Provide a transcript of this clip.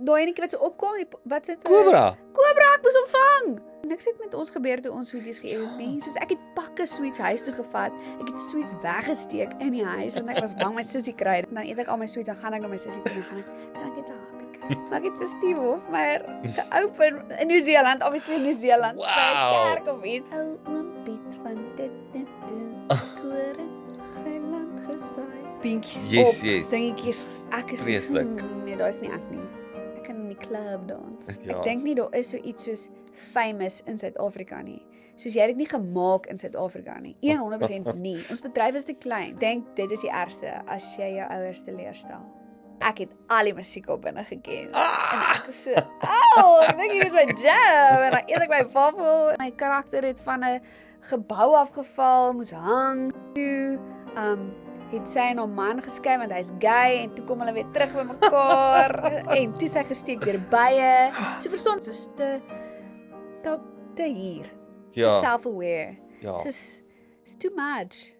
daai enetjie wat so opkom, wat sit Cobra. Cobra, ek moes hom vang. Niks het met ons gebeur toe ons sweeties geëet nie. Soos ek het pakke sweets huis toe gevat. Ek het sweets weggesteek in die huis want ek was bang my sussie kry. Dan eet ek al my sweets, dan gaan ek na my sussie toe en dan gaan ek, kan ek net 'n hapie kry? Maar ek het vir Steve Hofmeyer geopen in Nieu-Seeland, obviously in Nieu-Seeland, by 'n Wow. kerk of iets. Ou oom Piet van dit koring sy land gesaai. Pinkies Yes, op, yes. dingetjies. Ek is Vreeslik. nee, daai is nie ek nie. Ek kan in die klub dans. Ja. Ek dink nie daar is so iets soos famous in Suid-Afrika nie. Soos jy het dit nie gemaak in Suid-Afrika nie. 100% nie. Ons bedryf is te klein. Dink dit is die ergste as jy jou ouers teleurstel. Ek het al die musiek op binne geken. En ek is so, ek dink hier is my jam. En dan eet ek my wafel. My karakter het van 'n gebou afgeval, moes hang. Toe, het sy en hom man geskei want hy's gay en toe kom hulle weer terug by mekaar en toe sy gesteek deur bye. So verstaan, dis te hier. Ja. Self-aware. Ja. It's too much.